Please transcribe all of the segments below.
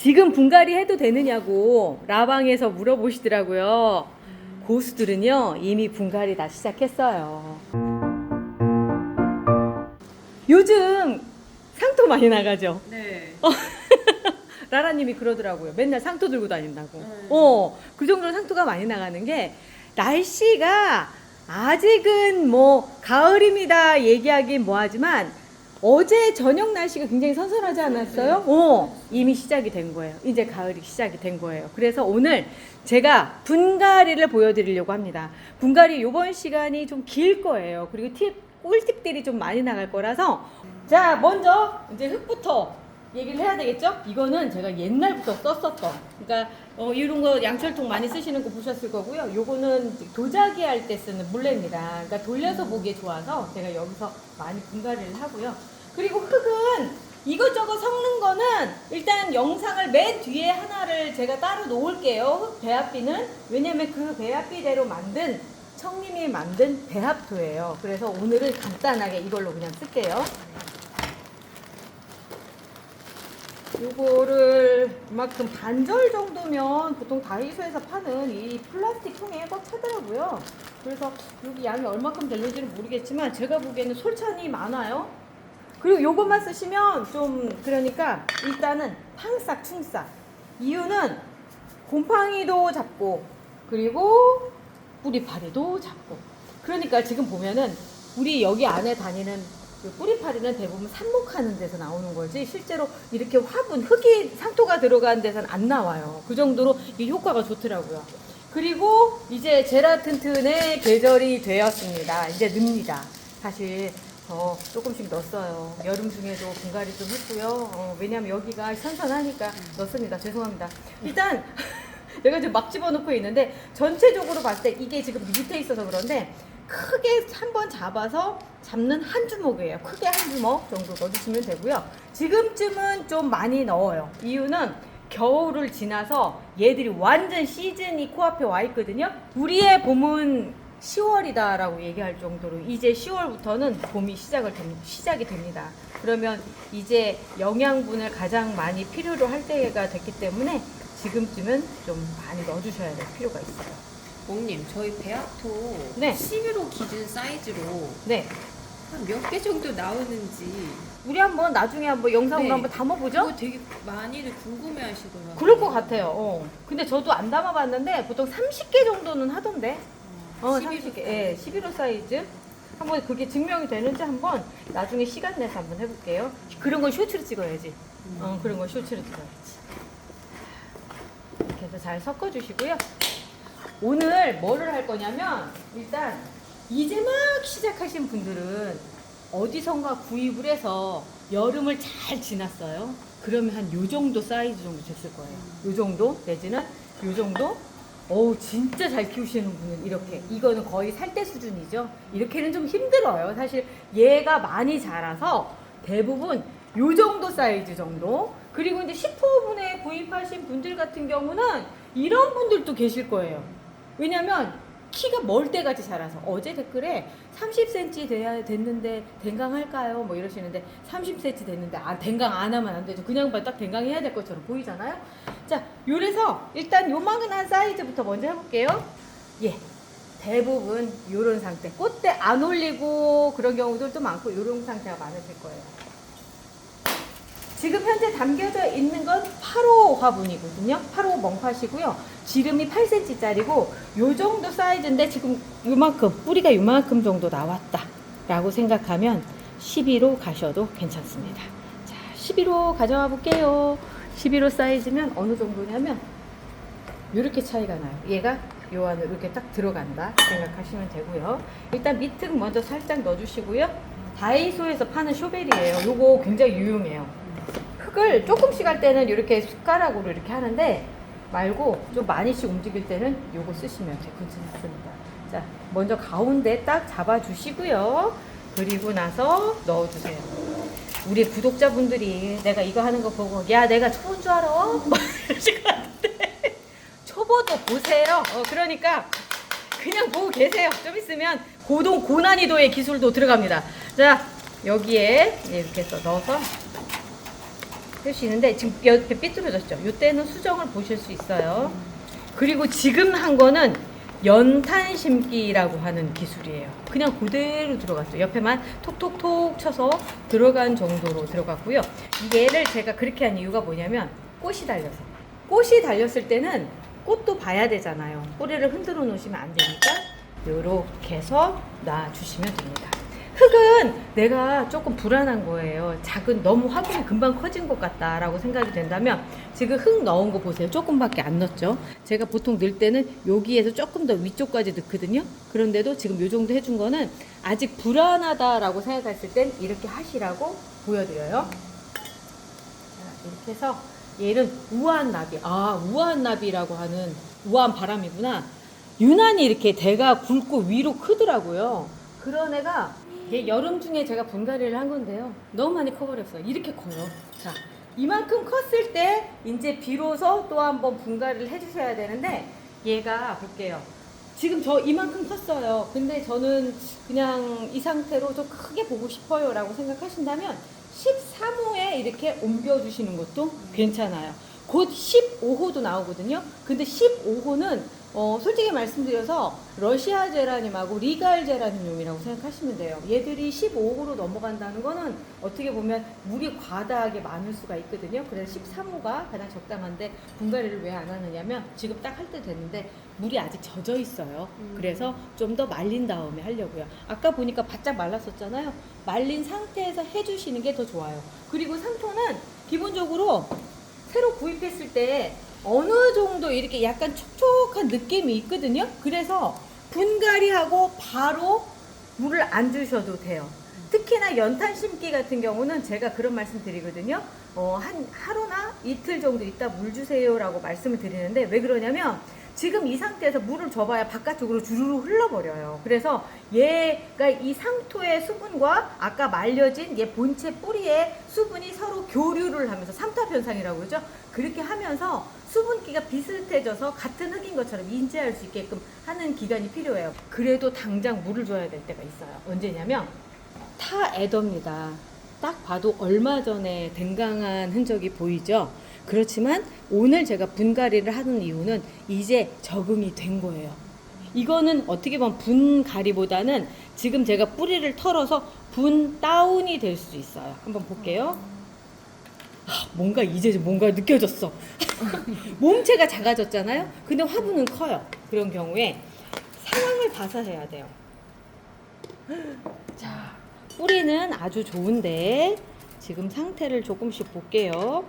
지금 분갈이 해도 되느냐고 라방에서 물어보시더라고요. 고수들은요 이미 분갈이 다 시작했어요. 요즘 상토 많이 나가죠? 네. 라라님이 그러더라고요. 맨날 상토 들고 다닌다고. 네. 그 정도로 상토가 많이 나가는 게 날씨가 아직은 뭐 가을입니다 얘기하긴 뭐하지만 어제 저녁 날씨가 굉장히 선선하지 않았어요? 이미 시작이 된 거예요. 이제 가을이 시작이 된 거예요. 그래서 오늘 제가 분갈이를 보여드리려고 합니다. 분갈이 이번 시간이 좀 길 거예요. 그리고 꿀팁들이 좀 많이 나갈 거라서 자 먼저 이제 흙부터 얘기를 해야 되겠죠? 이거는 제가 옛날부터 썼었던 그러니까 이런 거 양철통 많이 쓰시는 거 보셨을 거고요. 요거는 도자기 할 때 쓰는 물레입니다. 그러니까 돌려서 보기에 좋아서 제가 여기서 많이 분갈이를 하고요. 그리고 흙은 이것저것 섞는 거는 일단 영상을 맨 뒤에 하나를 제가 따로 놓을게요. 흙 배합비는 왜냐면 그 배합비대로 만든 청님이 만든 배합토예요. 그래서 오늘은 간단하게 이걸로 그냥 쓸게요. 요거를 이만큼 반절 정도면 보통 다이소에서 파는 이 플라스틱 통에 꽉 차더라고요. 그래서 여기 양이 얼마큼 되는지는 모르겠지만 제가 보기에는 솔찬이 많아요. 그리고 요것만 쓰시면 좀 그러니까 일단은 팡싹 충싹. 이유는 곰팡이도 잡고 그리고 뿌리파리도 잡고. 그러니까 지금 보면은 우리 여기 안에 다니는 뿌리파리는 대부분 삽목하는 데서 나오는 거지 실제로 이렇게 화분, 흙이 상토가 들어간 데서는 안 나와요. 그 정도로 이 효과가 좋더라고요. 그리고 이제 제라튼튼의 계절이 되었습니다. 이제 늡니다. 사실 조금씩 넣었어요. 여름 중에도 분갈이 좀 했고요. 왜냐면 여기가 선선하니까 넣습니다. 죄송합니다. 일단 내가 지금 막 집어넣고 있는데 전체적으로 봤을 때 이게 지금 밑에 있어서 그런데 크게 한번 잡아서 잡는 한 주먹이에요. 크게 한 주먹 정도 넣어주시면 되고요. 지금쯤은 좀 많이 넣어요. 이유는 겨울을 지나서 얘들이 완전 시즌이 코앞에 와 있거든요. 우리의 봄은 10월이다라고 얘기할 정도로 이제 10월부터는 봄이 시작이 됩니다. 그러면 이제 영양분을 가장 많이 필요로 할 때가 됐기 때문에 지금쯤은 좀 많이 넣어주셔야 될 필요가 있어요. 몽님, 저희 배합토 네. 11호 기준 사이즈로 네. 한 몇 개 정도 나오는지 우리 한번 나중에 한번 영상으로 네. 한번 담아보죠? 그거 되게 많이들 궁금해 하시더라고요. 그럴 것 같아요. 근데 저도 안 담아봤는데 보통 30개 정도는 하던데. 30개. 예, 11호 사이즈. 한번 그게 증명이 되는지 한번 나중에 시간 내서 한번 해볼게요. 그런 건 쇼츠로 찍어야지. 그런 건 쇼츠로 찍어야지. 이렇게 해서 잘 섞어주시고요. 오늘 뭐를 할 거냐면 일단 이제 막 시작하신 분들은 어디선가 구입을 해서 여름을 잘 지났어요. 그러면 한 요 정도 사이즈 정도 됐을 거예요. 요 정도 내지는 요 정도. 진짜 잘 키우시는 분은 이렇게. 이거는 거의 살대 수준이죠. 이렇게는 좀 힘들어요. 사실 얘가 많이 자라서 대부분 요 정도 사이즈 정도. 그리고 이제 10호분에 구입하신 분들 같은 경우는 이런 분들도 계실 거예요. 왜냐면 키가 멀 때까지 자라서 어제 댓글에 30cm 됐는데 댕강할까요? 뭐 이러시는데 30cm 됐는데 댕강 안 하면 안 되죠. 그냥 딱 댕강해야 될 것처럼 보이잖아요. 자, 요래서 일단 요만한 사이즈부터 먼저 해볼게요. 예, 대부분 요런 상태. 꽃대 안 올리고 그런 경우들도 많고 요런 상태가 많으실 거예요. 지금 현재 담겨져 있는 건 8호 화분이거든요. 8호 멍파시고요. 지름이 8cm짜리고 요 정도 사이즈인데 지금 요만큼 뿌리가 요만큼 정도 나왔다 라고 생각하면 11호 가셔도 괜찮습니다. 자, 11호 가져와 볼게요. 11호 사이즈면 어느 정도냐면 요렇게 차이가 나요. 얘가 요 안으로 이렇게 딱 들어간다 생각하시면 되고요. 일단 밑흙 먼저 살짝 넣어주시고요. 다이소에서 파는 쇼벨이에요. 요거 굉장히 유용해요. 흙을 조금씩 할 때는 이렇게 숟가락으로 이렇게 하는데 말고 좀 많이씩 움직일 때는 요거 쓰시면 괜찮습니다. 자, 먼저 가운데 딱 잡아주시고요. 그리고 나서 넣어주세요. 우리 구독자분들이 내가 이거 하는 거 보고 야 내가 초보인 줄 알아? 뭐 이러실 것 같은데 초보도 보세요. 그러니까 그냥 보고 계세요. 좀 있으면 고난이도의 기술도 들어갑니다. 자, 여기에 이렇게 해서 넣어서 해주시는데 지금 옆에 삐뚤어졌죠? 이때는 수정을 보실 수 있어요. 그리고 지금 한 거는 연탄 심기라고 하는 기술이에요. 그냥 그대로 들어갔어요. 옆에만 톡톡톡 쳐서 들어간 정도로 들어갔고요. 얘를 제가 그렇게 한 이유가 뭐냐면 꽃이 달려서. 꽃이 달렸을 때는 꽃도 봐야 되잖아요. 뿌리를 흔들어 놓으시면 안 되니까 요렇게 해서 놔주시면 됩니다. 흙은 내가 조금 불안한 거예요. 너무 화분이 금방 커진 것 같다라고 생각이 된다면 지금 흙 넣은 거 보세요. 조금밖에 안 넣었죠. 제가 보통 넣을 때는 여기에서 조금 더 위쪽까지 넣거든요. 그런데도 지금 요 정도 해준 거는 아직 불안하다라고 생각했을 땐 이렇게 하시라고 보여드려요. 자, 이렇게 해서 얘는 우아한 나비. 우아한 나비라고 하는 우아한 바람이구나. 유난히 이렇게 대가 굵고 위로 크더라고요. 그런 애가 얘 여름 중에 제가 분갈이를 한 건데요. 너무 많이 커버렸어요. 이렇게 커요. 자, 이만큼 컸을 때 이제 비로소 또 한번 분갈이를 해주셔야 되는데 얘가 볼게요. 지금 저 이만큼 컸어요. 근데 저는 그냥 이 상태로 좀 크게 보고 싶어요 라고 생각하신다면 13호에 이렇게 옮겨주시는 것도 괜찮아요. 곧 15호도 나오거든요. 근데 15호는 솔직히 말씀드려서 러시아 제라늄하고 리갈 제라늄용이라고 생각하시면 돼요. 얘들이 15호로 넘어간다는 거는 어떻게 보면 물이 과다하게 많을 수가 있거든요. 그래서 13호가 가장 적당한데 분갈이를 왜 안 하느냐면 지금 딱 할 때 됐는데 물이 아직 젖어 있어요. 그래서 좀 더 말린 다음에 하려고요. 아까 보니까 바짝 말랐었잖아요. 말린 상태에서 해주시는 게 더 좋아요. 그리고 상토는 기본적으로 새로 구입했을 때 어느 정도 이렇게 약간 촉촉한 느낌이 있거든요. 그래서 분갈이하고 바로 물을 안 주셔도 돼요. 특히나 연탄 심기 같은 경우는 제가 그런 말씀 드리거든요. 한 하루나 이틀 정도 있다 물 주세요라고 말씀을 드리는데 왜 그러냐면 지금 이 상태에서 물을 줘봐야 바깥쪽으로 주르르 흘러버려요. 그래서 얘가 이 상토의 수분과 아까 말려진 얘 본체 뿌리의 수분이 서로 교류를 하면서 삼탑 현상이라고 그러죠. 그렇게 하면서 수분기가 비슷해져서 같은 흙인 것처럼 인지할 수 있게끔 하는 기간이 필요해요. 그래도 당장 물을 줘야 될 때가 있어요. 언제냐면 타 에더입니다. 딱 봐도 얼마 전에 댕강한 흔적이 보이죠. 그렇지만 오늘 제가 분갈이를 하는 이유는 이제 적응이 된 거예요. 이거는 어떻게 보면 분갈이보다는 지금 제가 뿌리를 털어서 분 다운이 될 수 있어요. 한번 볼게요. 뭔가 이제 뭔가 느껴졌어. 몸체가 작아졌잖아요. 근데 화분은 커요. 그런 경우에 상황을 봐서 해야 돼요. 자, 뿌리는 아주 좋은데 지금 상태를 조금씩 볼게요.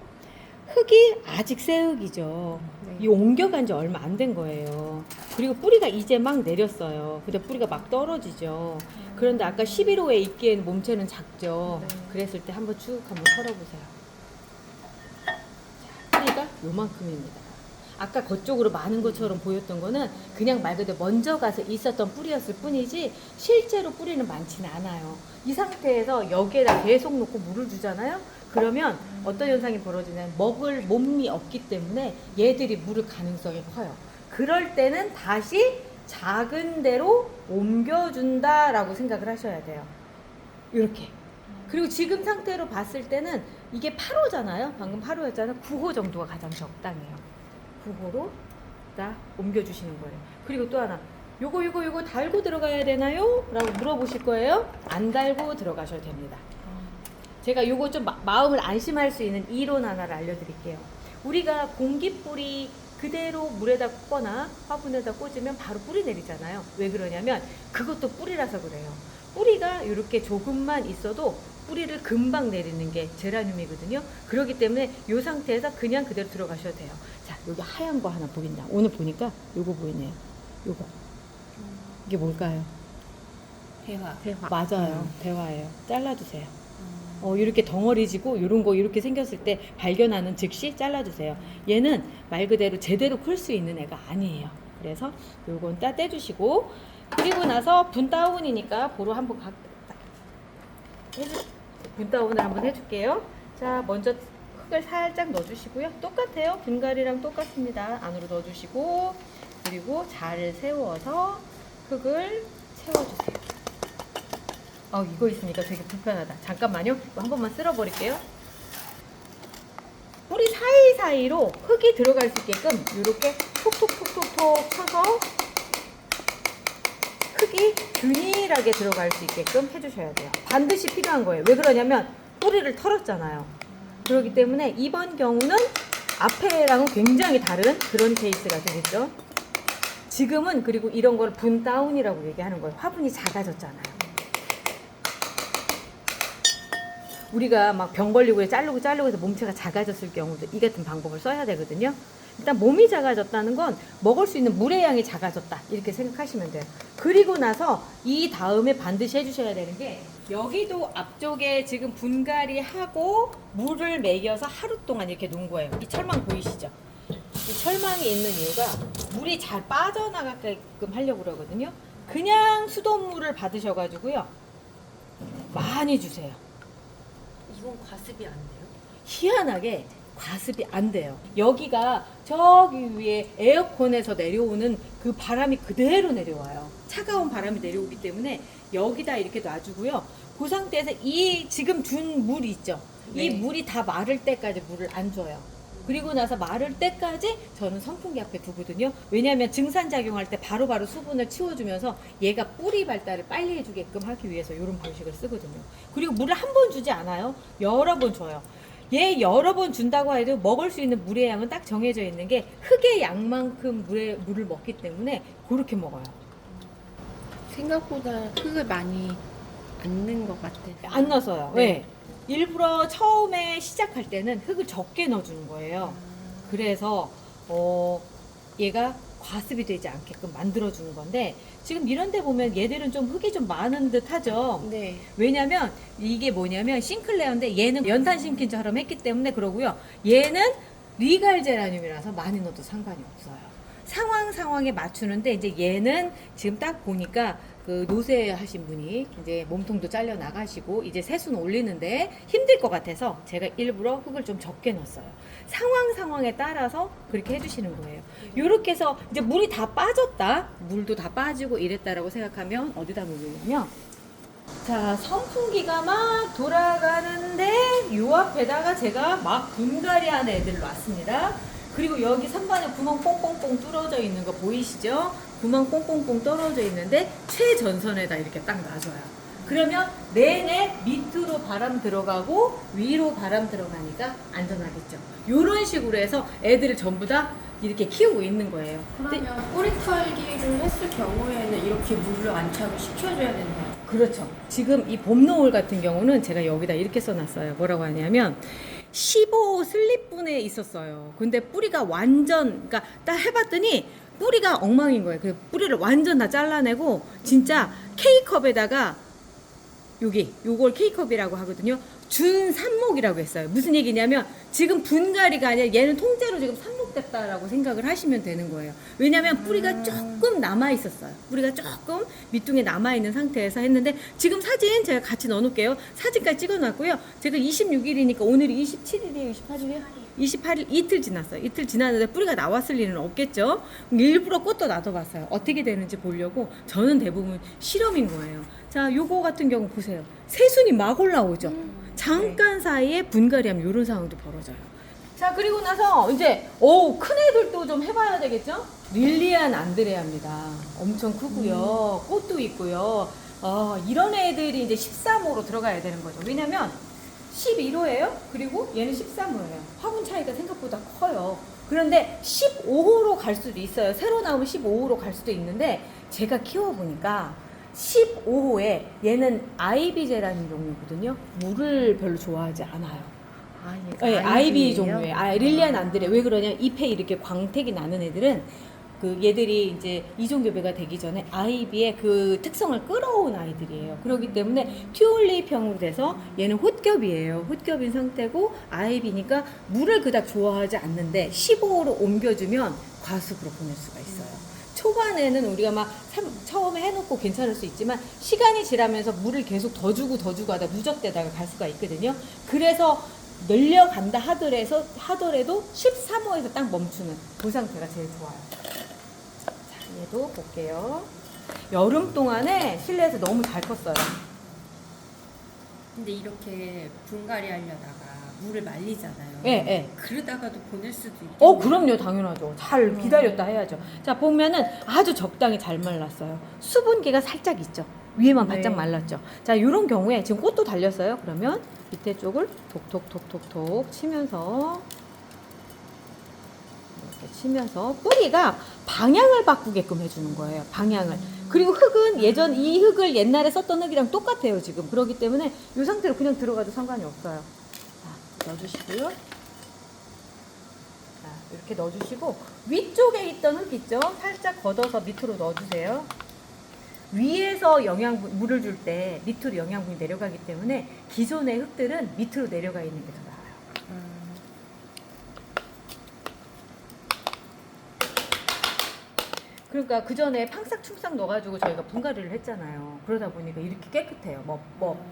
흙이 아직 새 흙이죠. 네. 이 옮겨간 지 얼마 안 된 거예요. 그리고 뿌리가 이제 막 내렸어요. 근데 뿌리가 막 떨어지죠. 그런데 아까 11호에 있기에는 몸체는 작죠. 네. 그랬을 때 한번 쭉 한번 털어보세요. 자, 뿌리가 요만큼입니다. 아까 그쪽으로 많은 것처럼 보였던 거는 그냥 말 그대로 먼저 가서 있었던 뿌리였을 뿐이지 실제로 뿌리는 많지는 않아요. 이 상태에서 여기에다 계속 놓고 물을 주잖아요. 그러면 어떤 현상이 벌어지냐면 먹을 몸이 없기 때문에 얘들이 물을 가능성이 커요. 그럴 때는 다시 작은 데로 옮겨준다라고 생각을 하셔야 돼요. 이렇게. 그리고 지금 상태로 봤을 때는 이게 8호잖아요. 방금 8호였잖아요. 9호 정도가 가장 적당해요. 9호로 딱 옮겨주시는 거예요. 그리고 또 하나. 요거 달고 들어가야 되나요? 라고 물어보실 거예요. 안 달고 들어가셔도 됩니다. 제가 요거 좀 마음을 안심할 수 있는 이론 하나를 알려드릴게요. 우리가 공기뿌리 그대로 물에다 꽂거나 화분에다 꽂으면 바로 뿌리 내리잖아요. 왜 그러냐면 그것도 뿌리라서 그래요. 뿌리가 이렇게 조금만 있어도 뿌리를 금방 내리는 게 제라늄이거든요. 그렇기 때문에 이 상태에서 그냥 그대로 들어가셔도 돼요. 자, 여기 하얀 거 하나 보인다. 오늘 보니까 요거 보이네요. 요거. 이게 뭘까요? 대화. 맞아요. 대화예요. 잘라주세요. 이렇게 덩어리지고 이런 거 이렇게 생겼을 때 발견하는 즉시 잘라주세요. 얘는 말 그대로 제대로 클 수 있는 애가 아니에요. 그래서 요건 따 떼주시고 그리고 나서 분 다운이니까 보러 한번 분 다운을 한번 해줄게요. 자, 먼저 흙을 살짝 넣어주시고요. 똑같아요. 분갈이랑 똑같습니다. 안으로 넣어주시고 그리고 잘 세워서 흙을 채워주세요. 이거 있으니까 되게 불편하다. 잠깐만요. 이거 한 번만 쓸어버릴게요. 뿌리 사이사이로 흙이 들어갈 수 있게끔 이렇게 톡톡톡톡톡 쳐서 흙이 균일하게 들어갈 수 있게끔 해주셔야 돼요. 반드시 필요한 거예요. 왜 그러냐면 뿌리를 털었잖아요. 그렇기 때문에 이번 경우는 앞에랑은 굉장히 다른 그런 케이스가 되겠죠. 지금은 그리고 이런 걸 분 다운이라고 얘기하는 거예요. 화분이 작아졌잖아요. 우리가 막 병 걸리고 자르고 해서 몸체가 작아졌을 경우도 이 같은 방법을 써야 되거든요. 일단 몸이 작아졌다는 건 먹을 수 있는 물의 양이 작아졌다 이렇게 생각하시면 돼요. 그리고 나서 이 다음에 반드시 해주셔야 되는 게 여기도 앞쪽에 지금 분갈이 하고 물을 먹여서 하루 동안 이렇게 놓은 거예요. 이 철망 보이시죠? 이 철망이 있는 이유가 물이 잘 빠져나가게끔 하려고 그러거든요. 그냥 수돗물을 받으셔가지고요 많이 주세요. 이건 과습이 안 돼요? 희한하게 과습이 안 돼요. 여기가 저기 위에 에어컨에서 내려오는 그 바람이 그대로 내려와요. 차가운 바람이 내려오기 때문에 여기다 이렇게 놔주고요. 그 상태에서 이 지금 준 물이 있죠. 네. 이 물이 다 마를 때까지 물을 안 줘요. 그리고 나서 마를 때까지 저는 선풍기 앞에 두거든요. 왜냐하면 증산작용할 때 바로바로 수분을 치워주면서 얘가 뿌리 발달을 빨리 해주게끔 하기 위해서 이런 방식을 쓰거든요. 그리고 물을 한 번 주지 않아요. 여러 번 줘요. 얘 여러 번 준다고 해도 먹을 수 있는 물의 양은 딱 정해져 있는 게 흙의 양만큼 물을 먹기 때문에 그렇게 먹어요. 생각보다 흙을 많이 안 넣은 것 같아요. 안 넣어서요. 네. 네. 일부러 처음에 시작할 때는 흙을 적게 넣어주는 거예요. 그래서 얘가 과습이 되지 않게끔 만들어주는 건데 지금 이런 데 보면 얘들은 좀 흙이 좀 많은 듯 하죠. 네. 왜냐면 이게 뭐냐면 싱클레어인데 얘는 연탄 심킨처럼 했기 때문에 그러고요. 얘는 리갈 제라늄이라서 많이 넣어도 상관이 없어요. 상황에 맞추는데 이제 얘는 지금 딱 보니까 그 노쇠하신 분이 이제 몸통도 잘려 나가시고 이제 새순 올리는데 힘들 것 같아서 제가 일부러 흙을 좀 적게 넣었어요. 상황에 따라서 그렇게 해주시는 거예요. 요렇게 해서 이제 물이 다 빠졌다, 물도 다 빠지고 이랬다라고 생각하면 어디다 놓으냐면 자, 선풍기가 막 돌아가는데 요 앞에다가 제가 막 분갈이한 애들 놨습니다. 그리고 여기 선반에 구멍 뽕뽕뽕 뚫어져 있는 거 보이시죠? 구멍 뽕뽕뽕 떨어져 있는데 최전선에다 이렇게 딱 놔줘요. 그러면 내내 밑으로 바람 들어가고 위로 바람 들어가니까 안전하겠죠. 요런 식으로 해서 애들을 전부 다 이렇게 키우고 있는 거예요. 그러면 뿌리 털기를 했을 경우에는 이렇게 물을 안착을 시켜줘야 된다. 그렇죠. 지금 이 봄노을 같은 경우는 제가 여기다 이렇게 써놨어요. 뭐라고 하냐면 15 슬립분에 있었어요. 근데 뿌리가 완전, 그러니까 딱 해봤더니 뿌리가 엉망인 거예요. 그 뿌리를 완전 다 잘라내고 진짜 K컵에다가 요걸 K컵이라고 하거든요. 준 삽목이라고 했어요. 무슨 얘기냐면 지금 분갈이가 아니라 얘는 통째로 지금 삽목됐다라고 생각을 하시면 되는 거예요. 왜냐면 뿌리가 조금 남아 있었어요. 뿌리가 조금 밑둥에 남아 있는 상태에서 했는데 지금 사진 제가 같이 넣어 놓을게요. 사진까지 찍어 놨고요. 제가 26일이니까 오늘이 27일이에요. 28일이에요? 28일 이틀 지났어요. 이틀 지났는데 뿌리가 나왔을 일은 없겠죠. 일부러 꽃도 놔둬봤어요. 어떻게 되는지 보려고. 저는 대부분 실험인 거예요. 자, 요거 같은 경우 보세요. 새순이 막 올라오죠. 잠깐 사이에 분갈이하면 이런 상황도 벌어져요. 자, 그리고 나서 이제 큰 애들도 좀 해봐야 되겠죠? 릴리안 안드레아입니다. 엄청 크고요. 꽃도 있고요. 이런 애들이 이제 13호로 들어가야 되는 거죠. 왜냐면 11호예요. 그리고 얘는 13호예요. 화분 차이가 생각보다 커요. 그런데 15호로 갈 수도 있어요. 새로 나오면 15호로 갈 수도 있는데 제가 키워보니까 15호에 얘는 아이비 제라늄 종류거든요. 물을 별로 좋아하지 않아요. 네, 아이비 종류의 릴리안 안드레. 왜 그러냐면 잎에 이렇게 광택이 나는 애들은 그 얘들이 이제 이종교배가 되기 전에 아이비의 그 특성을 끌어온 아이들이에요. 그렇기 때문에 튤립형으로 돼서 얘는 홑겹이에요. 홑겹인 상태고 아이비니까 물을 그닥 좋아하지 않는데 15호로 옮겨주면 과습으로 보낼 수가 있어요. 초반에는 우리가 막 처음에 해놓고 괜찮을 수 있지만 시간이 지나면서 물을 계속 더 주고 하다 누적되다가 갈 수가 있거든요. 그래서 늘려간다 하더라도 13호에서 딱 멈추는 그 상태가 제일 좋아요. 자, 얘도 볼게요. 여름 동안에 실내에서 너무 잘 컸어요. 근데 이렇게 분갈이 하려다가 물을 말리잖아요. 예, 예. 그러다가도 보낼 수도 있고. 그럼요, 당연하죠. 잘 기다렸다 해야죠. 자, 보면은 아주 적당히 잘 말랐어요. 수분기가 살짝 있죠. 위에만 바짝 네. 말랐죠. 자, 이런 경우에 지금 꽃도 달렸어요. 그러면 밑에 쪽을 톡톡톡톡톡 치면서 이렇게 치면서 뿌리가 방향을 바꾸게끔 해주는 거예요. 방향을. 그리고 흙은 이 흙을 옛날에 썼던 흙이랑 똑같아요, 지금. 그렇기 때문에 이 상태로 그냥 들어가도 상관이 없어요. 자, 넣어주시고요. 자, 이렇게 넣어주시고 위쪽에 있던 흙 있죠? 살짝 걷어서 밑으로 넣어주세요. 위에서 물을 줄 때 밑으로 영양분이 내려가기 때문에 기존의 흙들은 밑으로 내려가 있는 게 더 나아요. 그러니까 그 전에 팡싹충싹 넣어가지고 저희가 분갈이를 했잖아요. 그러다 보니까 이렇게 깨끗해요.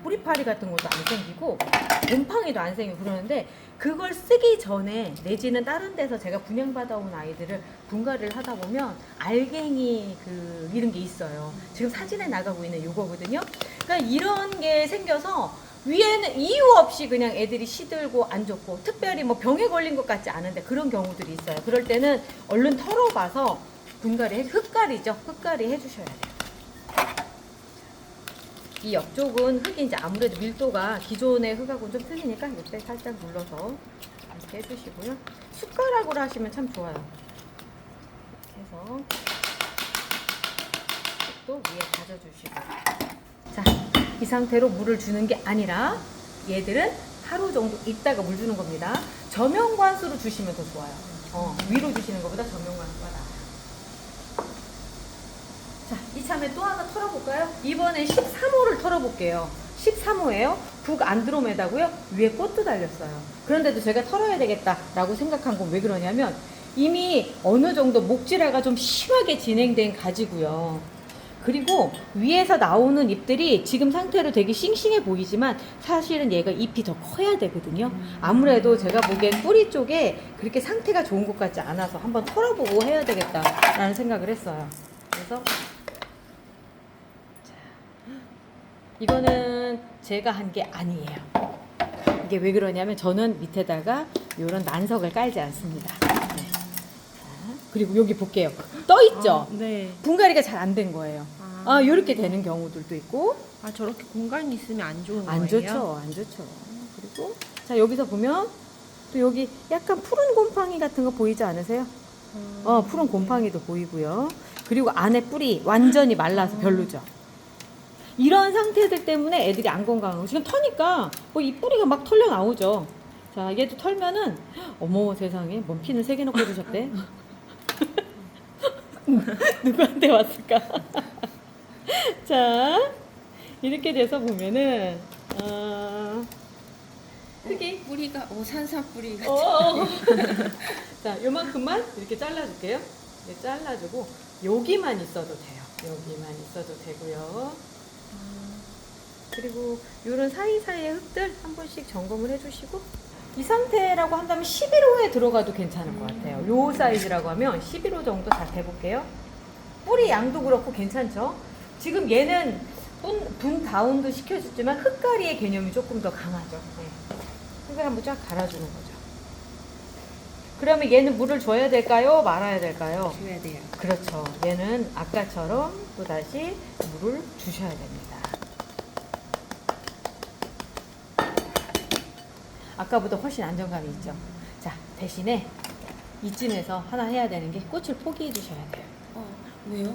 뿌리파리 같은 것도 안 생기고 곰팡이도 안 생기고 그러는데 그걸 쓰기 전에 내지는 다른 데서 제가 분양받아온 아이들을 분갈이를 하다 보면 알갱이 이런 게 있어요. 지금 사진에 나가고 있는 요거거든요. 그러니까 이런 게 생겨서 위에는 이유 없이 그냥 애들이 시들고 안 좋고 특별히 뭐 병에 걸린 것 같지 않은데 그런 경우들이 있어요. 그럴 때는 얼른 털어봐서 흙갈이죠. 흙갈이 해주셔야 돼요. 이 옆쪽은 흙이 이제 아무래도 밀도가 기존의 흙하고는 좀 틀리니까 이때 살짝 눌러서 이렇게 해주시고요. 숟가락으로 하시면 참 좋아요. 이렇게 해서 흙도 위에 다져주시고. 자, 이 상태로 물을 주는 게 아니라 얘들은 하루 정도 있다가 물 주는 겁니다. 저명관수로 주시면 더 좋아요. 위로 주시는 것보다 저명관수가 나아요. 자, 이참에 또 하나 털어볼까요? 이번에 13호를 털어볼게요. 13호예요. 북안드로메다고요. 위에 꽃도 달렸어요. 그런데도 제가 털어야 되겠다라고 생각한 건 왜 그러냐면 이미 어느 정도 목질화가 좀 심하게 진행된 가지고요. 그리고 위에서 나오는 잎들이 지금 상태로 되게 싱싱해 보이지만 사실은 얘가 잎이 더 커야 되거든요. 아무래도 제가 보기엔 뿌리 쪽에 그렇게 상태가 좋은 것 같지 않아서 한번 털어보고 해야 되겠다라는 생각을 했어요. 그래서 이거는 제가 한 게 아니에요. 이게 왜 그러냐면 저는 밑에다가 이런 난석을 깔지 않습니다. 네. 자, 그리고 여기 볼게요. 떠 있죠? 네. 분갈이가 잘 안 된 거예요. 이렇게 되는 경우들도 있고. 저렇게 공간이 있으면 안 좋은 거예요? 안 좋죠. 안 좋죠. 그리고 자, 여기서 보면 또 여기 약간 푸른 곰팡이 같은 거 보이지 않으세요? 푸른 곰팡이도 보이고요. 그리고 안에 뿌리 완전히 말라서 별로죠. 이런 상태들 때문에 애들이 안 건강하고 지금 터니까 이 뿌리가 막 털려 나오죠. 자, 얘도 털면은 어머 세상에 뭔 피는 3개 넣고 해주셨대. 누구한테 왔을까? 자, 이렇게 돼서 보면은 흙이 뿌리가 산사 뿌리 같은. 자, 요만큼만 이렇게 잘라줄게요. 이렇게 잘라주고 여기만 있어도 돼요. 여기만 있어도 되고요. 그리고 이런 사이사이의 흙들 한 번씩 점검을 해주시고 이 상태라고 한다면 11호에 들어가도 괜찮을 것 같아요. 요 사이즈라고 하면 11호 정도 다 대볼게요. 뿌리 양도 그렇고 괜찮죠? 지금 얘는 분 다운도 시켜줬지만 흙갈이의 개념이 조금 더 강하죠. 네. 흙을 한번 쫙 갈아주는 거죠. 그러면 얘는 물을 줘야 될까요? 말아야 될까요? 줘야 돼요. 그렇죠. 얘는 아까처럼 또다시 물을 주셔야 됩니다. 아까보다 훨씬 안정감이 있죠. 자, 대신에 이쯤에서 하나 해야 되는 게 꽃을 포기해 주셔야 돼요. 왜요?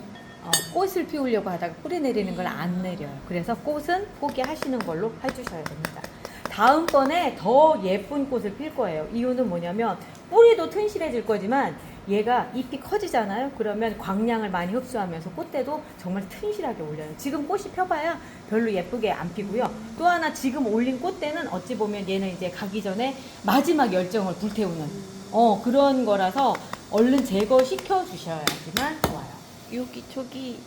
꽃을 피우려고 하다가 뿌리 내리는 걸 안 내려요. 그래서 꽃은 포기하시는 걸로 해주셔야 됩니다. 다음번에 더 예쁜 꽃을 필 거예요. 이유는 뭐냐면 뿌리도 튼실해질 거지만 얘가 잎이 커지잖아요. 그러면 광량을 많이 흡수하면서 꽃대도 정말 튼실하게 올려요. 지금 꽃이 펴봐야 별로 예쁘게 안 피고요. 또 하나 지금 올린 꽃대는 어찌 보면 얘는 이제 가기 전에 마지막 열정을 불태우는 그런 거라서 얼른 제거시켜 주셔야지만 좋아요. 여기 저기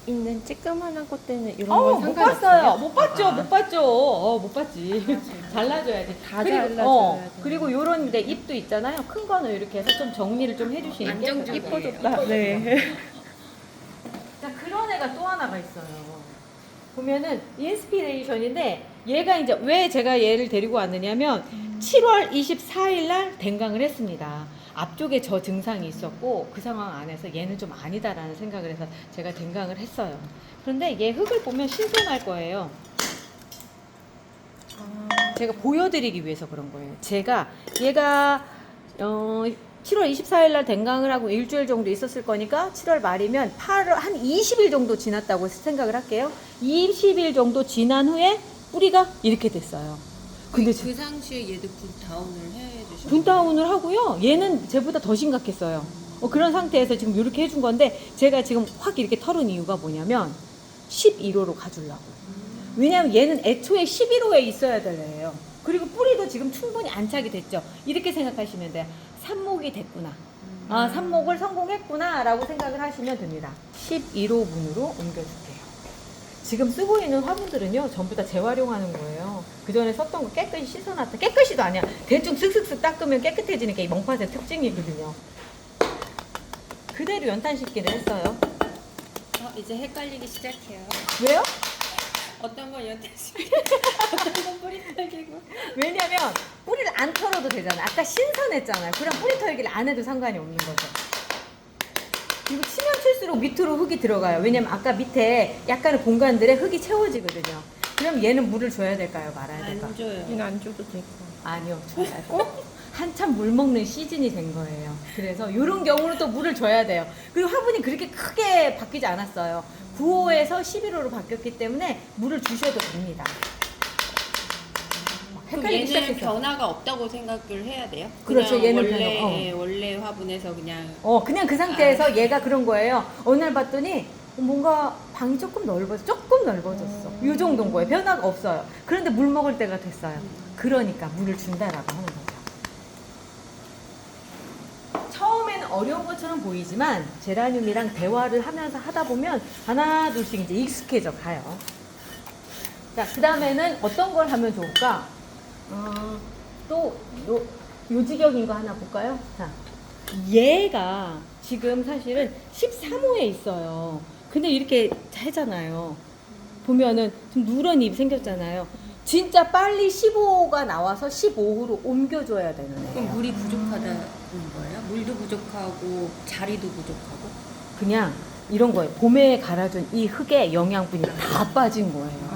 있는 쬐끄만한 꽃대는 이런 못 건 상관없어요? 봤어요. 못 봤죠. 못 봤죠. 못 봤지. 잘라줘야지. 다 그리고, 잘라줘야 돼. 그리고 요런 이제 잎도 있잖아요. 큰 거는 이렇게 해서 좀 정리를 좀 해주시는 게 안정적이에요. 이뻐졌다. 네. 자, 그런 애가 또 하나가 있어요. 보면은 인스피레이션인데 얘가 이제 왜 제가 얘를 데리고 왔느냐면 7월 24일 날 댕강을 했습니다. 앞쪽에 저 증상이 있었고 그 상황 안에서 얘는 좀 아니다라는 생각을 해서 제가 댕강을 했어요. 그런데 얘 흙을 보면 신선할 거예요. 제가 보여드리기 위해서 그런 거예요. 얘가 7월 24일 날 댕강을 하고 일주일 정도 있었을 거니까 7월 말이면 8월 한 20일 정도 지났다고 생각을 할게요. 20일 정도 지난 후에 뿌리가 이렇게 됐어요. 근데 그 상시에 얘도 굿다운을 해주시고 분다운을 하고요. 얘는 쟤보다 더 심각했어요. 그런 상태에서 지금 이렇게 해준 건데 제가 지금 확 이렇게 털은 이유가 뭐냐면 11호로 가주려고. 왜냐면 얘는 애초에 11호에 있어야 될 애예요. 그리고 뿌리도 지금 충분히 안착이 됐죠. 이렇게 생각하시면 돼요. 삽목이 됐구나. 아, 삽목을 성공했구나 라고 생각을 하시면 됩니다. 11호분으로 옮겨줄게요. 지금 쓰고 있는 화분들은요 전부 다 재활용하는 거예요. 그 전에 썼던 거 깨끗이 씻어놨다. 깨끗이도 아니야. 대충 슥슥슥 닦으면 깨끗해지는 게 이 멍파의 특징이거든요. 그대로 연탄식기를 했어요. 이제 헷갈리기 시작해요. 왜요? 어떤 건 연탄식이 어떤 건 뿌리 털기고. 왜냐면 뿌리를 안 털어도 되잖아요. 아까 신선했잖아요. 그럼 뿌리 털기를 안 해도 상관이 없는 거죠. 그리고 치면 칠수록 밑으로 흙이 들어가요. 왜냐면 아까 밑에 약간의 공간들에 흙이 채워지거든요. 그럼 얘는 물을 줘야 될까요? 말아야 될까요? 안 줘요. 얘는 안 줘도 되고. 아니요. 줘야 꼭 한참 물 먹는 시즌이 된 거예요. 그래서 이런 경우는 또 물을 줘야 돼요. 그리고 화분이 그렇게 크게 바뀌지 않았어요. 9호에서 11호로 바뀌었기 때문에 물을 주셔도 됩니다. 그럼 헷갈리기 얘는 시작했어요. 변화가 없다고 생각을 해야 돼요? 그렇죠, 그냥 얘는 원래 변화가, 원래 화분에서 그냥 그냥 그 상태에서 얘가 그런 거예요. 어느 날 봤더니 뭔가 방이 조금 넓어졌어. 이 정도인 거예요. 변화가 없어요. 그런데 물 먹을 때가 됐어요. 그러니까 물을 준다라고 하는 거죠. 처음에는 어려운 것처럼 보이지만 제라늄이랑 대화를 하면서 하다 보면 하나 둘씩 이제 익숙해져 가요. 자, 그 다음에는 어떤 걸 하면 좋을까? 또 요지경인 거 하나 볼까요? 자, 얘가 지금 사실은 13호에 있어요. 근데 이렇게 하잖아요. 보면은 좀 누런 잎이 생겼잖아요. 진짜 빨리 15호가 나와서 15호로 옮겨줘야 되는 그럼 애예요. 물이 부족하다는 거예요? 물도 부족하고 자리도 부족하고. 그냥 이런 거예요. 봄에 갈아준 이 흙에 영양분이 다 빠진 거예요.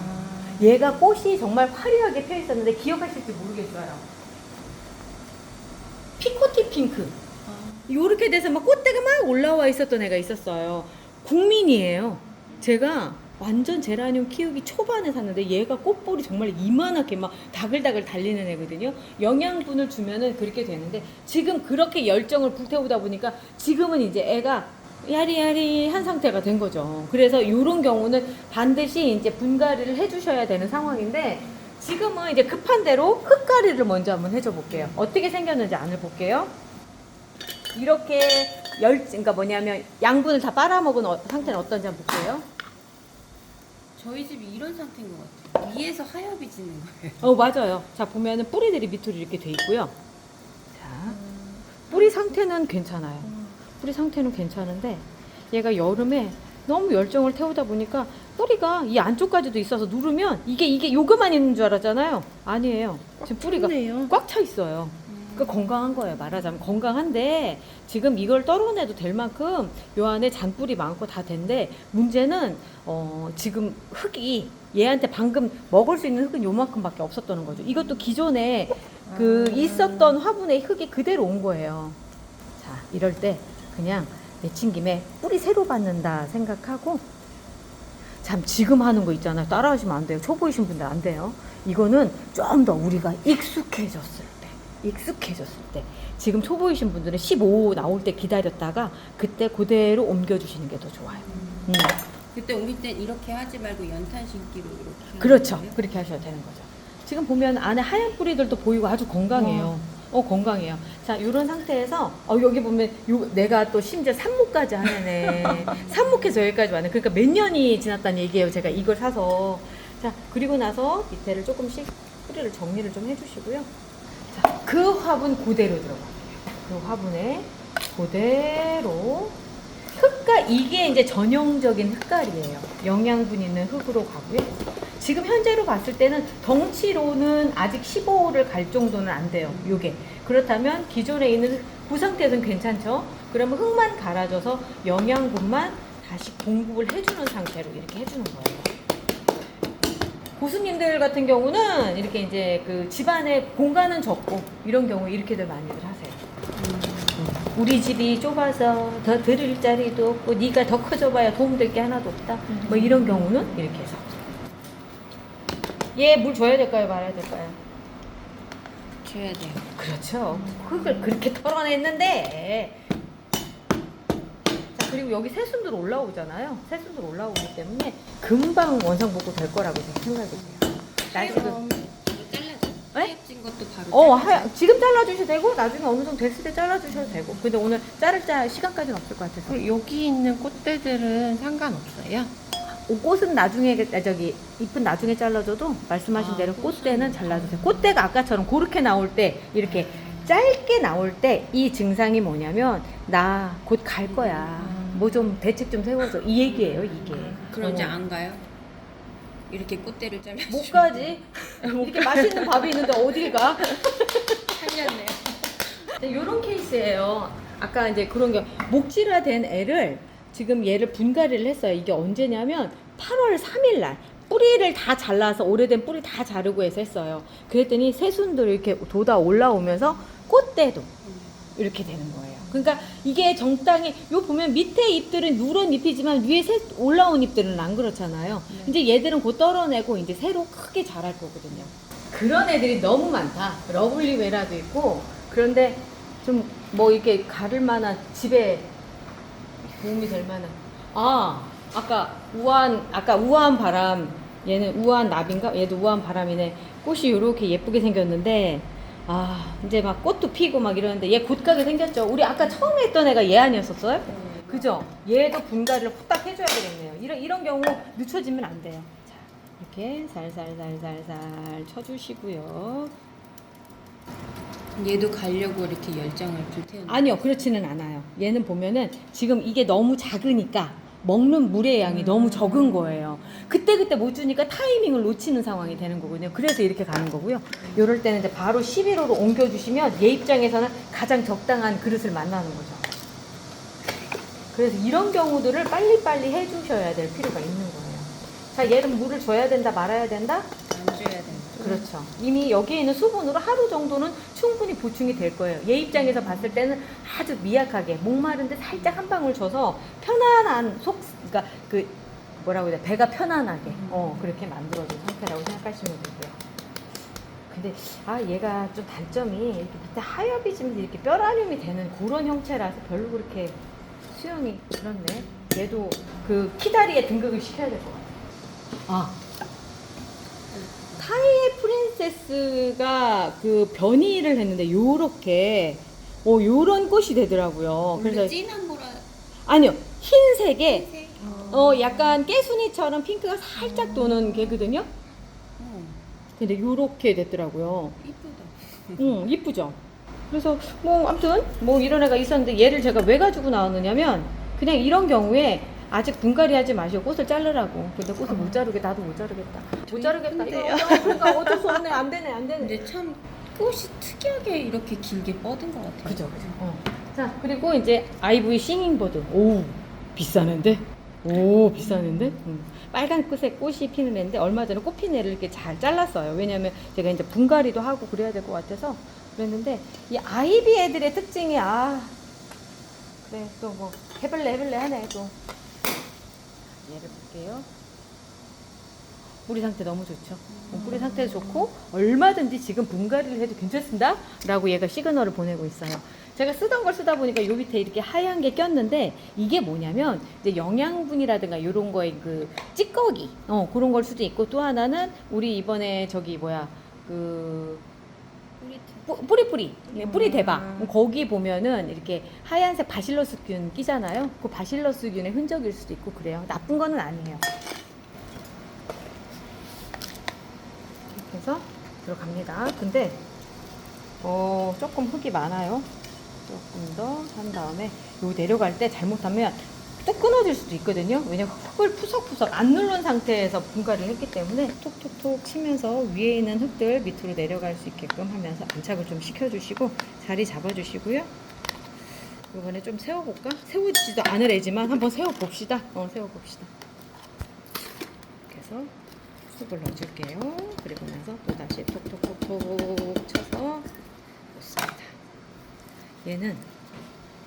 얘가 꽃이 정말 화려하게 펴 있었는데 기억하실지 모르겠어요. 피코티 핑크. 요렇게 돼서 막 꽃대가 막 올라와 있었던 애가 있었어요. 국민이에요. 제가 완전 제라늄 키우기 초반에 샀는데 얘가 꽃볼이 정말 이만하게 막 다글다글 달리는 애거든요. 영양분을 주면은 그렇게 되는데 지금 그렇게 열정을 불태우다 보니까 지금은 이제 애가 야리야리한 상태가 된 거죠. 그래서 이런 경우는 반드시 이제 분갈이를 해주셔야 되는 상황인데 지금은 이제 급한 대로 흙가리를 먼저 한번 해줘 볼게요. 어떻게 생겼는지 안을 볼게요. 이렇게 그러니까 뭐냐면 양분을 다 빨아먹은 상태는 어떤지 한번 볼게요. 저희 집이 이런 상태인 것 같아요. 위에서 하엽이 지는 거예요. 맞아요. 자, 보면은 뿌리들이 밑으로 이렇게 돼 있고요. 자, 뿌리 상태는 괜찮아요. 뿌리 상태는 괜찮은데 얘가 여름에 너무 열정을 태우다 보니까 뿌리가 이 안쪽까지도 있어서 누르면 이게 요거만 있는 줄 알았잖아요. 아니에요. 지금 뿌리가 꽉 차 있어요. 그러니까 건강한 거예요. 말하자면 건강한데 지금 이걸 떨어내도 될 만큼 요 안에 잔뿌리 많고 다 된데 문제는 지금 흙이 얘한테 방금 먹을 수 있는 흙은 요만큼밖에 없었다는 거죠. 이것도 기존에 그 있었던 화분의 흙이 그대로 온 거예요. 자, 이럴 때 그냥 내친김에 뿌리 새로 받는다 생각하고 참 지금 하는 거 있잖아요. 따라하시면 안 돼요. 초보이신 분들 안 돼요. 이거는 좀 더 우리가 익숙해졌을 때 지금 초보이신 분들은 15 나올 때 기다렸다가 그때 그대로 옮겨주시는 게 더 좋아요. 그때 옮길 땐 이렇게 하지 말고 연탄신기로 이렇게 하는 그렇죠. 거예요? 그렇게 하셔야 되는 거죠. 지금 보면 안에 하얀 뿌리들도 보이고 아주 건강해요. 건강해요. 자, 이런 상태에서 여기 보면 내가 또 심지어 삽목까지 하는 애. 삽목해서 여기까지 왔네. 그러니까 몇 년이 지났다는 얘기예요. 제가 이걸 사서. 자, 그리고 나서 밑에를 조금씩 뿌리를 정리를 좀 해주시고요. 자, 그 화분 그대로 들어갈게요. 그 화분에 그대로 이게 이제 전형적인 흙갈이에요. 영양분 있는 흙으로 가고요. 지금 현재로 봤을 때는 덩치로는 아직 15를 갈 정도는 안 돼요. 요게. 그렇다면 기존에 있는 그 상태에서는 괜찮죠? 그러면 흙만 갈아줘서 영양분만 다시 공급을 해주는 상태로 이렇게 해주는 거예요. 고수님들 같은 경우는 이렇게 이제 그 집안에 공간은 적고 이런 경우에 이렇게들 많이들 하세요. 우리 집이 좁아서 더 들을 자리도 없고 네가 더 커져봐야 도움될 게 하나도 없다. 뭐 이런 경우는 이렇게 해서 얘 물 줘야 될까요? 말아야 될까요? 줘야 돼요. 그렇죠. 그걸 그렇게 털어냈는데 자 그리고 여기 새순들 올라오잖아요. 새순들 올라오기 때문에 금방 원상복구 될 거라고 생각이 돼요. 나중에 이거 잘라줘? 네? 하얗진 것도 바로 잘라줘? 지금 잘라주셔도 되고 나중에 어느 정도 됐을 때 잘라주셔도 되고 근데 오늘 자를 시간까지는 없을 것 같아서 그럼 여기 있는 꽃대들은 상관없어요? 꽃은 나중에 저기 잎은 나중에 잘라줘도 말씀하신 대로 꽃대는 잘라주세요. 꽃대가 아까처럼 그렇게 나올 때 이렇게 짧게 나올 때 이 증상이 뭐냐면 나 곧 갈 거야. 뭐 좀 대책 좀 세워줘 이 얘기예요 이게. 그럼 이제 안 가요? 이렇게 꽃대를 잘라줘? 못 가지. 이렇게 맛있는 밥이 있는데 어딜 가? 살렸네요. 이런 케이스예요. 아까 이제 그런 게 목질화된 애를 지금 얘를 분갈이를 했어요. 이게 언제냐면 8월 3일 날 뿌리를 다 잘라서 오래된 뿌리 다 자르고 해서 했어요. 그랬더니 새순들 이렇게 돋아 올라오면서 꽃대도 이렇게 되는 거예요. 그러니까 이게 적당히 요 보면 밑에 잎들은 누런 잎이지만 위에 올라온 잎들은 안 그렇잖아요. 이제 얘들은 곧 떨어내고 이제 새로 크게 자랄 거거든요. 그런 애들이 너무 많다. 러블리 베라도 있고 그런데 좀 뭐 이렇게 가를 만한 집에 도움이 될 만한 아까 우아한 바람 얘는 우아한 나비인가? 얘도 우아한 바람이네. 꽃이 이렇게 예쁘게 생겼는데 이제 막 꽃도 피고 막 이러는데 얘 곧 가게 생겼죠. 우리 아까 처음에 했던 애가 얘 아니었었어요? 그죠? 얘도 분갈이를 후딱 해줘야 되겠네요. 이런 경우 늦춰지면 안 돼요. 자, 이렇게 살살살살살 쳐주시고요. 얘도 가려고 이렇게 열정을 불태우는 아니요, 그렇지는 않아요. 얘는 보면은 지금 이게 너무 작으니까 먹는 물의 양이 너무 적은 거예요. 그때 못 주니까 타이밍을 놓치는 상황이 되는 거거든요. 그래서 이렇게 가는 거고요. 이럴 때는 이제 바로 11호로 옮겨주시면 얘 입장에서는 가장 적당한 그릇을 만나는 거죠. 그래서 이런 경우들을 빨리빨리 해주셔야 될 필요가 있는 거예요. 자, 얘는 물을 줘야 된다, 말아야 된다? 안 줘야 된다. 그렇죠. 이미 여기에 있는 수분으로 하루 정도는 충분히 보충이 될 거예요. 얘 입장에서 봤을 때는 아주 미약하게 목마른데 살짝 한 방울 줘서 편안한 그러니까 그 뭐라고 해야 돼? 배가 편안하게 그렇게 만들어준 상태라고 생각하시면 되고요. 근데 얘가 좀 단점이 이렇게 밑에 하엽이 지면서 이렇게 뼈라듐이 되는 그런 형체라서 별로 그렇게 수영이 그렇네. 얘도 그 키다리에 등극을 시켜야 될 것 같아요. 타이의 프린세스가 그 변이를 했는데 요렇게 요런 꽃이 되더라고요. 그래서 진한 보라 아니요 흰색에 흰색? 약간 깨순이처럼 핑크가 살짝 도는 개거든요. 근데 요렇게 됐더라고요. 이쁘다. 이쁘죠. 그래서 뭐 아무튼 뭐 이런 애가 있었는데 얘를 제가 왜 가지고 나왔느냐면 그냥 이런 경우에 아직 분갈이 하지 마시고 꽃을 자르라고. 근데 꽃을 못 자르게 나도 못 자르겠다. 못 자르겠다. 이거 그러니까 어쩔 수 없네. 안 되네. 근데 참 꽃이 특이하게 이렇게 길게 뻗은 것 같아요. 그죠. 자, 그리고 이제 아이브이 싱잉버드. 오, 비싸는데? 비싸는데? 빨간 끝에 꽃이 피는 애인데 얼마 전에 꽃 피는 애를 이렇게 잘 잘랐어요. 왜냐면 제가 이제 분갈이도 하고 그래야 될 것 같아서 그랬는데 이 아이비 애들의 특징이 그래 또 뭐 해볼래 하네 또. 얘를 볼게요. 뿌리 상태 너무 좋죠. 뿌리 상태 좋고 얼마든지 지금 분갈이를 해도 괜찮습니다 라고 얘가 시그널을 보내고 있어요. 제가 쓰던 걸 쓰다 보니까 요 밑에 이렇게 하얀 게 꼈는데 이게 뭐냐면 이제 영양분이라든가 이런 거에 그 찌꺼기 그런 걸 수도 있고 또 하나는 우리 이번에 저기 뿌리 대박 거기 보면은 이렇게 하얀색 바실러스균 끼잖아요. 그 바실러스균의 흔적일 수도 있고 그래요. 나쁜 거는 아니에요. 이렇게 해서 들어갑니다. 근데 조금 흙이 많아요. 조금 더 한 다음에 요 내려갈 때 잘못하면 뚝 끊어질 수도 있거든요. 왜냐면 흙을 푸석푸석 안 누른 상태에서 분갈이를 했기 때문에 톡톡톡 치면서 위에 있는 흙들 밑으로 내려갈 수 있게끔 하면서 안착을 좀 시켜주시고 자리 잡아주시고요. 이번에 좀 세워볼까? 세우지도 않을 애지만 한번 세워봅시다. 세워봅시다. 그래서 흙을 넣어줄게요. 그리고 나서 또 다시 톡톡톡톡 쳐서 놓습니다. 얘는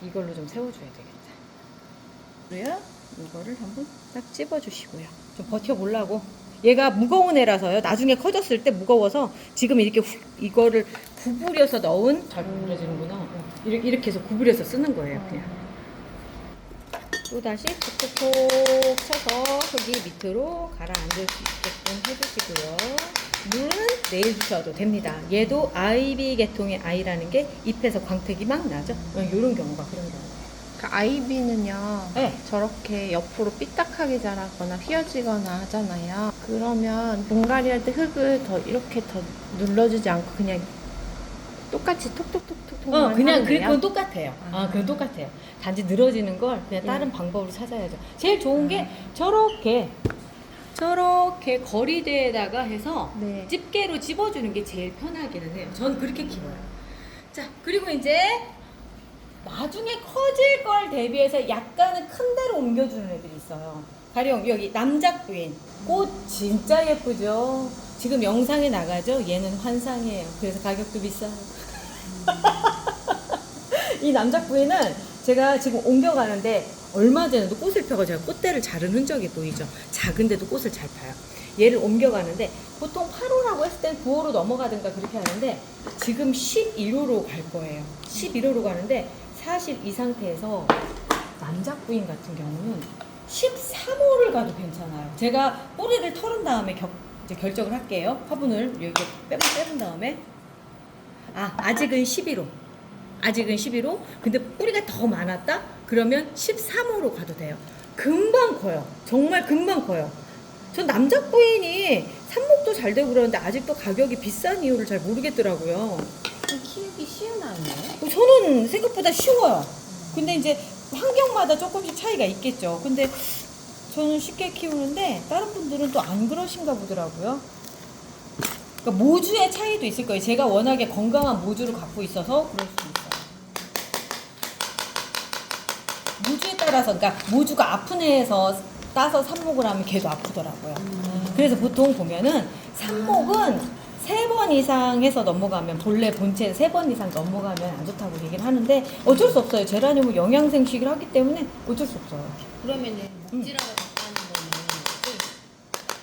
이걸로 좀 세워줘야 되겠다. 그래야 이거를 한번 딱 찝어주시고요. 좀 버텨보려고. 얘가 무거운 애라서요. 나중에 커졌을 때 무거워서 지금 이렇게 이거를 구부려서 넣은 잘 구부려지는구나. 이렇게 해서 구부려서 쓰는 거예요. 그냥. 또 다시 톡톡톡 쳐서 흙이 밑으로 가라앉을 수 있게끔 해주시고요. 물은 내일 주셔도 됩니다. 얘도 아이비 계통의 아이라는 게 잎에서 광택이 막 나죠. 이런 경우가 그런 경우. 그 아이비는요, 네. 저렇게 옆으로 삐딱하게 자라거나 휘어지거나 하잖아요. 그러면 분갈이 할 때 흙을 이렇게 더 눌러주지 않고 그냥 똑같이 톡톡톡톡톡만 그냥 하면 돼요? 그건 똑같아요. 그건 똑같아요. 단지 늘어지는 걸 그냥 다른 방법으로 찾아야죠. 제일 좋은 게 저렇게 거리대에다가 해서 네. 집게로 집어주는 게 제일 편하기는 해요. 저는 그렇게 키워요. 자, 그리고 이제 나중에 커질 걸 대비해서 약간은 큰 데로 옮겨주는 애들이 있어요. 가령 여기 남작부인 꽃 진짜 예쁘죠. 지금 영상에 나가죠. 얘는 환상이에요. 그래서 가격도 비싸요. 이 남작부인은 제가 지금 옮겨가는데 얼마 전에도 꽃을 펴고 제가 꽃대를 자른 흔적이 보이죠. 작은데도 꽃을 잘 펴요. 얘를 옮겨가는데 보통 8호라고 했을 땐 9호로 넘어가든가 그렇게 하는데 지금 11호로 갈 거예요. 11호로 가는데 사실 이 상태에서 남작부인 같은 경우는 13호를 가도 괜찮아요. 제가 뿌리를 털은 다음에 이제 결정을 할게요. 화분을 여기 빼본 다음에 아직은 11호. 아직은 11호. 근데 뿌리가 더 많았다? 그러면 13호로 가도 돼요. 금방 커요. 정말 금방 커요. 전 남작부인이 삽목도 잘 되고 그러는데 아직도 가격이 비싼 이유를 잘 모르겠더라고요. 키우기 쉬운 아이예요? 저는 생각보다 쉬워요. 근데 이제 환경마다 조금씩 차이가 있겠죠. 근데 저는 쉽게 키우는데 다른 분들은 또 안 그러신가 보더라고요. 그러니까 모주의 차이도 있을 거예요. 제가 워낙에 건강한 모주를 갖고 있어서 그럴 수도 있어요. 모주에 따라서, 그러니까 모주가 아픈 애에서 따서 삽목을 하면 걔도 아프더라고요. 그래서 보통 보면은 삽목은 3번 이상 해서 넘어가면, 본래 본체 3번 이상 넘어가면 안 좋다고 얘기를 하는데 어쩔 수 없어요. 제라늄은 영양생식을 하기 때문에 어쩔 수 없어요. 그러면은 목질하고 작다는 거는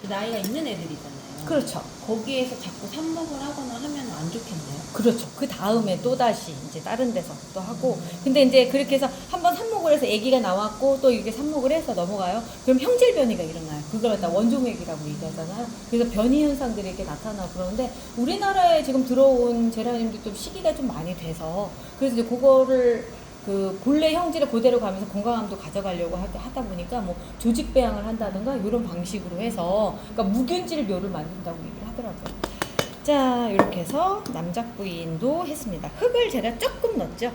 그 나이가 있는 애들이잖아요. 그렇죠. 거기에서 자꾸 삽목을 하거나 하면 안 좋겠네요. 그렇죠. 그 다음에 또 다시 이제 다른 데서 또 하고. 근데 이제 그렇게 해서 한번 삽목을 해서 아기가 나왔고 또 이게 삽목을 해서 넘어가요. 그럼 형질 변이가 일어나요. 그걸 갖다 원종액이라고 얘기하잖아요. 그래서 변이 현상들이 이렇게 나타나고 그러는데 우리나라에 지금 들어온 제라늄도 좀 시기가 좀 많이 돼서 그래서 이제 그거를 그 본래 형질을 그대로 가면서 건강함도 가져가려고 하다 보니까 뭐 조직 배양을 한다든가 이런 방식으로 해서 그러니까 무균질 묘를 만든다고 얘기를 하더라고요. 자, 이렇게 해서 남작부인도 했습니다. 흙을 제가 조금 넣었죠.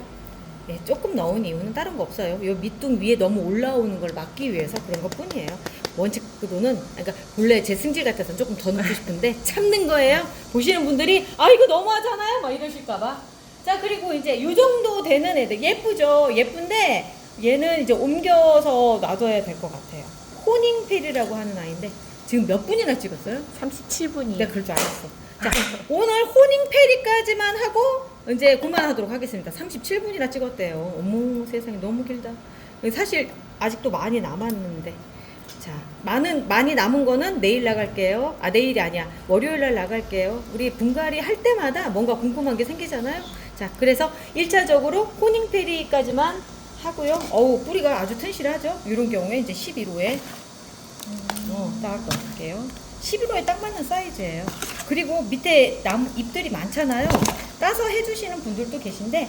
네, 조금 넣은 이유는 다른 거 없어요. 이 밑둥 위에 너무 올라오는 걸 막기 위해서 그런 것 뿐이에요. 원칙으로는, 그러니까 본래 제 승질 같아서 조금 더 넣고 싶은데 참는 거예요. 보시는 분들이 이거 너무하잖아요 막 이러실까봐. 자, 그리고 이제 요 정도 되는 애들 예쁘죠. 예쁜데 얘는 이제 옮겨서 놔둬야 될 것 같아요. 호닝페리라고 하는 아이인데 지금 몇 분이나 찍었어요? 37분이요. 내가 그럴 줄 알았어. 자, 오늘 호닝페리까지만 하고 이제 그만하도록 하겠습니다. 37분이나 찍었대요. 어머, 세상에 너무 길다. 사실 아직도 많이 남았는데. 자, 많이 남은 거는 내일 나갈게요. 내일이 아니야. 월요일 날 나갈게요. 우리 분갈이 할 때마다 뭔가 궁금한 게 생기잖아요. 자, 그래서 1차적으로 호닝페리까지만 하고요. 뿌리가 아주 튼실하죠. 이런 경우에 이제 11호에 딱 넣을게요. 11호에 딱 맞는 사이즈예요. 그리고 밑에 잎들이 많잖아요. 따서 해주시는 분들도 계신데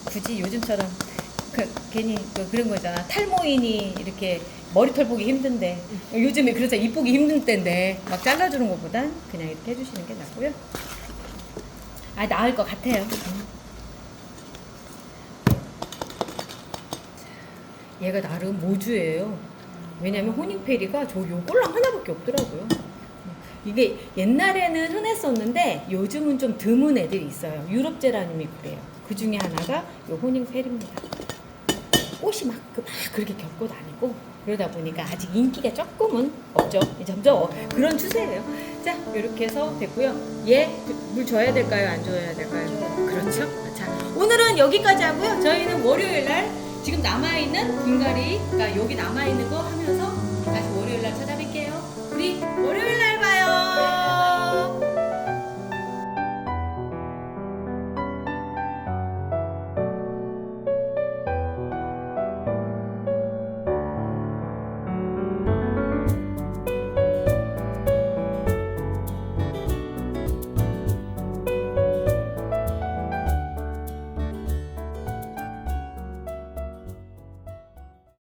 굳이 요즘처럼 괜히 그런 거잖아. 탈모인이 이렇게 머리털 보기 힘든데 요즘에 그래서 이쁘기 힘든 때인데 막 잘라주는 것보단 그냥 이렇게 해주시는 게 낫고요. 나을 것 같아요. 얘가 나름 모주예요. 왜냐면 호닝페리가 저 요꼴랑 하나밖에 없더라고요. 이게 옛날에는 흔했었는데 요즘은 좀 드문 애들이 있어요. 유럽 제라늄이 그래요. 그 중에 하나가 요 호닝페리입니다. 꽃이 막 그렇게 겪고 다니고 그러다 보니까 아직 인기가 조금은 없죠. 점점 그런 추세예요. 자, 이렇게 해서 됐고요. 얘 물 줘야 될까요? 안 줘야 될까요? 그렇죠. 자, 오늘은 여기까지 하고요. 저희는 월요일 날 지금 남아있는 분갈이, 그러니까 여기 남아있는 거 하면서 다시 월요일 날 찾아뵐게요. 우리 월요일 날